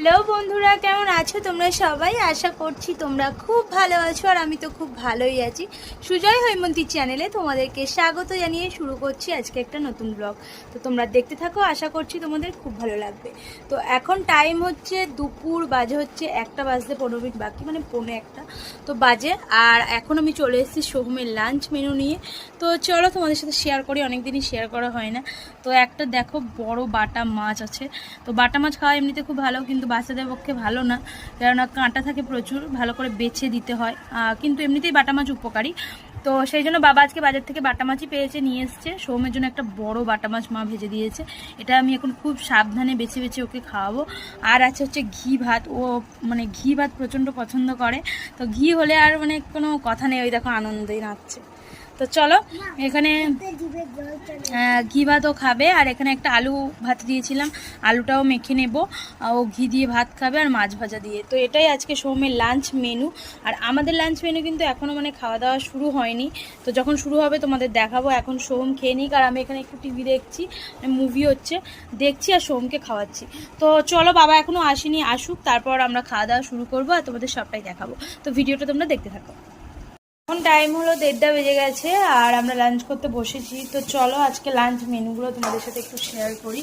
Hello বন্ধুরা, কেমন আছো তোমরা সবাই? আশা করছি তোমরা খুব ভালো আছো আর আমি তো খুব ভালোই আছি। সুজয় হৈমন্তী চ্যানেলে তোমাদেরকে স্বাগত জানিয়ে শুরু করছি আজকে একটা নতুন ব্লগ। তো তোমরা দেখতে থাকো, আশা করছি তোমাদের খুব ভালো লাগবে। তো এখন টাইম হচ্ছে দুপুর, বাজে হচ্ছে 1টা বাজতে 15 মিনিট বাকি, মানে 1:45 তো বাজে। আর এখন আমি চলে এসেছি সোহমের লাঞ্চ মেনু নিয়ে। তো চলো তোমাদের সাথে শেয়ার করি, অনেকদিনই শেয়ার করা হয় না। তো একটা দেখো বড় বাটা মাছ আছে। তো বাটা মাছ খাওয়া এমনিতে খুব ভালো, কিন্তু বাচ্চাদের পক্ষে ভালো না, কেননা কাঁটা থাকে প্রচুর, ভালো করে বেছে দিতে হয়। কিন্তু এমনিতেই বাটা মাছ উপকারী। তো সেই জন্য বাবা আজকে বাজার থেকে বাটা মাছই পেয়েছে, নিয়ে এসছে। সৌমের জন্য একটা বড় বাটা মাছ মা ভেজে দিয়েছে। এটা আমি এখন খুব সাবধানে বেছে বেছে ওকে খাওয়াবো। আর আছে হচ্ছে ঘি ভাত। ও মানে ঘি ভাত প্রচণ্ড পছন্দ করে। তো ঘি হলে আর মানে কোনো কথা নেই, ওই দেখো আনন্দেই নাচছে। তো চলো, এখানে ঘি ভাতও খাবে। আর এখানে একটা আলু ভাত দিয়েছিলাম, আলুটাও মেখে নেব। ও ঘি দিয়ে ভাত খাবে আর মাছ ভাজা দিয়ে। তো এটাই আজকে সোমের লাঞ্চ মেনু। আর আমাদের লাঞ্চ মেনু কিন্তু এখনও মানে খাওয়া দাওয়া শুরু হয়নি। তো যখন শুরু হবে তোমাদের দেখাবো। এখন সোম খেয়ে নিক, আর আমি এখানে একটু টিভি দেখছি, মুভি হচ্ছে, দেখছি আর সোমকে খাওয়াচ্ছি। তো চলো, বাবা এখনও আসেনি, আসুক, তারপর আমরা খাওয়া দাওয়া শুরু করবো আর তোমাদের সবটাই দেখাবো। তো ভিডিওটা তোমরা দেখতে থাকো। এখন টাইম হলো 1:30 বেজে গেছে আর আমরা লাঞ্চ করতে বসেছি। তো চলো আজকে লাঞ্চ মেনুগুলো তোমাদের সাথে একটু শেয়ার করি।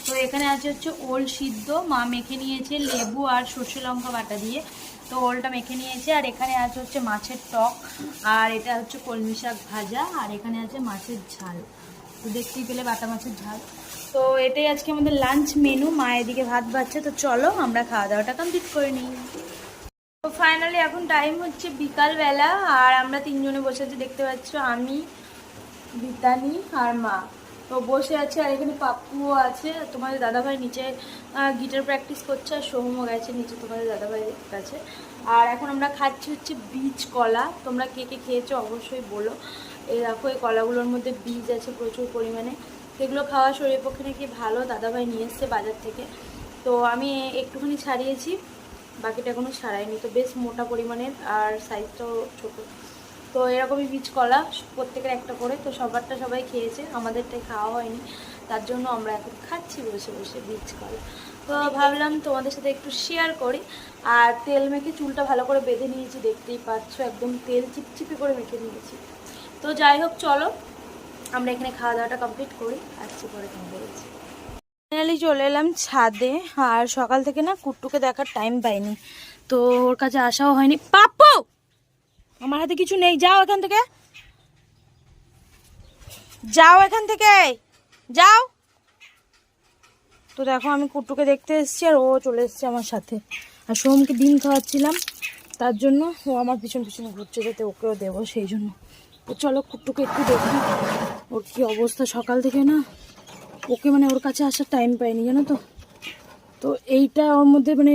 তো এখানে আছে হচ্ছে ওল সিদ্ধ, মা মেখে নিয়েছে লেবু আর সর্ষে লঙ্কা বাটা দিয়ে। তো ওলটা মেখে নিয়েছে। আর এখানে আছে হচ্ছে মাছের টক, আর এটা হচ্ছে কলমি শাক ভাজা, আর এখানে আছে মাছের ঝাল। তো দেখতেই পেলে বাটা মাছের ঝাল। তো এটাই আজকে আমাদের লাঞ্চ মেনু। মা এদিকে ভাত বাচ্ছে। তো চলো আমরা খাওয়া দাওয়াটা কমপ্লিট করে নিই। তো ফাইনালি এখন টাইম হচ্ছে বিকালবেলা, আর আমরা তিনজনে বসে আছি, দেখতে পাচ্ছ, আমি, বিতানি আর মা। তো বসে আছে। আর এখানে পাপ্পুও আছে, তোমাদের দাদাভাই নিচে গিটার প্র্যাকটিস করছে, আর সোহমও গেছে নিচে তোমাদের দাদাভাইয়ের কাছে। আর এখন আমরা খাচ্ছি হচ্ছে বীজ কলা। তোমরা কে কে খেয়েছো অবশ্যই বলো। এই দেখো, এই কলাগুলোর মধ্যে বীজ আছে প্রচুর পরিমাণে। এগুলো খাওয়া শরীরের পক্ষে নাকি ভালো, দাদাভাই নিয়ে এসছে বাজার থেকে। তো আমি একটুখানি ছাড়িয়েছি, বাকিটা এখনো ছাড়াইনি। তো বেশ মোটা পরিমাণের, আর সাইজটাও ছোটো। তো এরকমই বীজ কলা, প্রত্যেকের একটা করে। তো সবারটা সবাই খেয়েছে, আমাদেরটাই খাওয়া হয়নি, তার জন্য আমরা এখন খাচ্ছি বসে বসে বীজ কলা। তো ভাবলাম তোমাদের সাথে একটু শেয়ার করি। আর তেল মেখে চুলটা ভালো করে বেঁধে নিয়েছি, দেখতেই পাচ্ছ, একদম তেল চিপচিপি করে মেখে নিয়েছি। তো যাই হোক, চলো আমরা এখানে খাওয়া দাওয়াটা কমপ্লিট করি, আসছি পরে তোমাদের বলছি। ফাইনালি চলে এলাম ছাদে। আর সকাল থেকে না কুট্টুকে দেখার টাইম পাইনি, তো ওর কাছে আসাও হয়নি। পাপ্পু, আমার হাতে কিছু নেই, যাও এখান থেকে, যাও এখান থেকে, যাও। তো দেখো, আমি কুট্টুকে দেখতে এসেছি আর ও চলে এসছে আমার সাথে। আর সোমকে ডিম খাওয়াচ্ছিলাম, তার জন্য ও আমার পিছন পিছনে ঘুরছে, যাতে ওকেও দেবো সেই জন্য। তো চলো কুট্টুকে একটু দেখি ওর কি অবস্থা। সকাল থেকে না ওকে মানে ওর কাছে আসার টাইম পাইনি, জানো তো। তো এইটা ওর মধ্যে মানে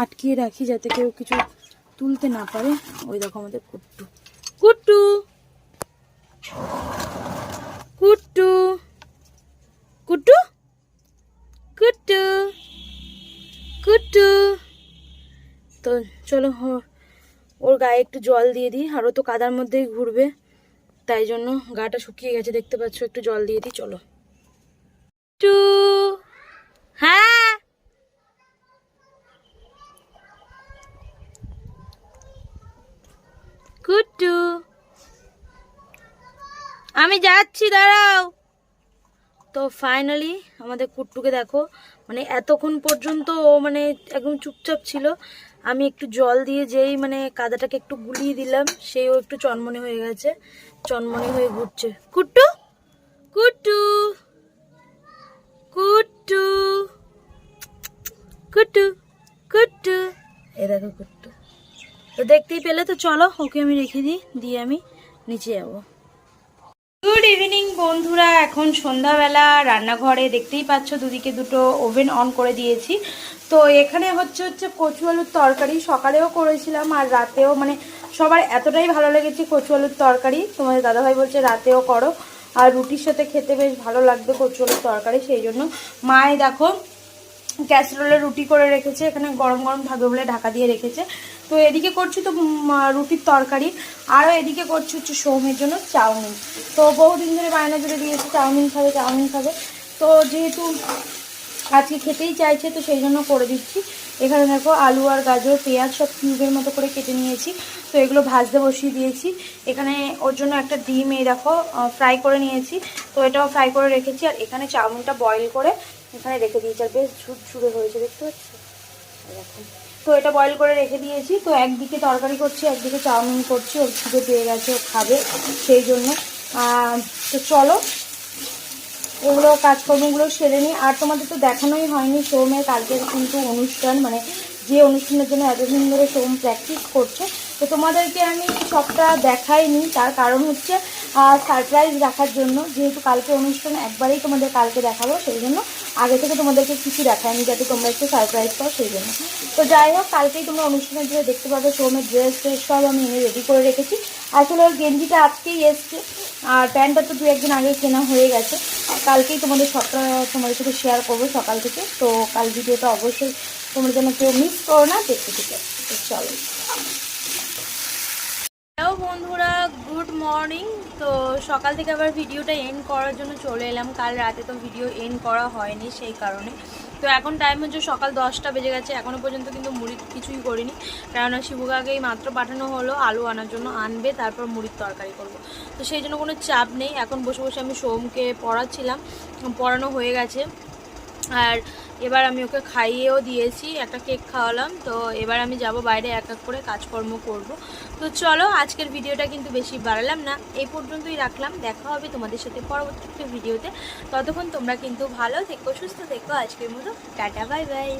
আটকিয়ে রাখি, যাতে কেউ কিছু তুলতে না পারে। ওই দেখো আমাদের কুট্টু, কুট্টু, কুট্টু, কুট্টু, কুট্টু, কুট্টু। তো চলো ওর গায়ে একটু জল দিয়ে দিই, আর ও তো কাদার মধ্যেই ঘুরবে, তাই জন্য গাটা শুকিয়ে গেছে, দেখতে পাচ্ছ, একটু জল দিয়ে দিই। চলো টু, হ্যাঁ, কুট্টু, আমি যাচ্ছি, দাঁড়াও। তো ফাইনালি আমাদের কুট্টুকে দেখো, মানে এতক্ষণ পর্যন্ত ও মানে একদম চুপচাপ ছিল। আমি একটু জল দিয়ে যেই মানে কাদাটাকে একটু গুলিয়ে দিলাম, সেও একটু চনমনে হয়ে গেছে, চনমনে হয়ে ঘুরছে। কুট্টু, কুট্টু, কুট্টু, কুট্টু, কুট্টু, এই দেখো কুট্টু। তো দেখতেই পেলে। তো চলো ওকে আমি রেখে দিই, দিয়ে আমি নিচে যাবো। গুড ইভিনিং বন্ধুরা, এখন সন্ধ্যাবেলা। রান্নাঘরে দেখতেই পাচ্ছ দুদিকে দুটো ওভেন অন করে দিয়েছি। তো এখানে হচ্ছে কচু আলুর তরকারি। সকালেও করেছিলাম আর রাতেও, মানে সবার এতটাই ভালো লেগেছে কচু আলুর তরকারি, তোমাদের দাদাভাই বলছে রাতেও করো, আর রুটির সাথে খেতে বেশ ভালো লাগবে কচু আলুর তরকারি। সেই জন্য মায়ে দেখো ক্যাসেরোলে রুটি করে রেখেছে, এখানে গরম গরম থাকবে বলে ঢাকা দিয়ে রেখেছে। তো এদিকে করছি তো রুটির তরকারি, আরও এদিকে করছি হচ্ছে সোমের জন্য চাউমিন। তো বহুদিন ধরে বায়না জুড়ে দিয়েছে চাউমিন খাবে, চাউমিন খাবে। তো যেহেতু আজকে খেতেই চাইছে, তো সেই জন্য করে দিচ্ছি। এখানে দেখো আলু আর গাজর পেঁয়াজ সব কিউবের মতো করে কেটে নিয়েছি। তো এগুলো ভাজতে বসিয়ে দিয়েছি। এখানে ওর জন্য একটা ডিম এই দেখো ফ্রাই করে নিয়েছি, তো এটাও ফ্রাই করে রেখেছি। আর এখানে চাউমিনটা বয়েল করে এখানে রেখে দিয়েছি, আর বেশ ঝুরঝুরে হয়েছে দেখতে পাচ্ছি এরকম। তো এটা বয়েল করে রেখে দিয়েছি। তো একদিকে তরকারি করছি, একদিকে চাউমিন করছি, ওর খিদে পেয়ে গেছে, ও খাবে সেই জন্য। তো চলো এগুলো কাজকর্মগুলো সেরে নিই। আর তোমাদের তো দেখানোই হয়নি সোমের কালকের কিন্তু অনুষ্ঠান, মানে যে অনুষ্ঠানের জন্য এতদিন ধরে সোম প্র্যাকটিস করছে, তো তোমাদেরকে আমি সবটা দেখাইনি। তার কারণ হচ্ছে সারপ্রাইজ রাখার জন্য, যেহেতু কালকে অনুষ্ঠান একবারেই তোমাদের কালকে দেখাবো, সেই জন্য আগে থেকে তোমাদেরকে কিছু দেখায়নি, যাতে তোমরা একটু সারপ্রাইজ পাও সেই জন্য। তো যাই হোক, কালকেই তোমরা অনুষ্ঠানের জন্য দেখতে পাবে সোমের ড্রেস সব আমি এনে রেডি করে রেখেছি। আসলে ওর গেঞ্জিটা আজকেই এসছে, আর প্যান্টটা তো 2-1 দিন আগে কেনা হয়ে গেছে। কালকেই তোমাদের সবটা তোমাদের সাথে শেয়ার করবো সকাল থেকে। তো কাল ভিডিওটা অবশ্যই তোমরা যেন কেউ মিস করো না, দেখতে থেকে। তো চলো। হ্যালো বন্ধুরা, গুড মর্নিং। তো সকাল থেকে আবার ভিডিওটা এন্ড করার জন্য চলে এলাম। কাল রাতে তো ভিডিও এন্ড করা হয়নি সেই কারণে। তো এখন টাইম হচ্ছে সকাল 10টা বেজে গেছে, এখনও পর্যন্ত কিন্তু মুড়ি কিছুই করিনি, কেননা শিবুকাকেই মাত্র পাঠানো হলো আলু আনার জন্য, আনবে তারপর মুড়ির তরকারি করব। তো সেই জন্য কোনো চাপ নেই। এখন বসে বসে আমি সোমকে পড়াচ্ছিলাম, পড়ানো হয়ে গেছে। আর এবার আমি ওকে খাইয়েও দিয়েছি, একটা কেক খাওয়ালাম। তো এবার আমি যাব বাইরে এক এক করে কাজকর্ম করব। তো চলো, আজকের ভিডিওটা কিন্তু বেশি বাড়ালাম না, এই পর্যন্তই রাখলাম। দেখা হবে তোমাদের সাথে পরবর্তী একটা ভিডিওতে। ততক্ষণ তোমরা কিন্তু ভালো থেকো, সুস্থ থেকো। আজকের মতো টাটা, বাই বাই।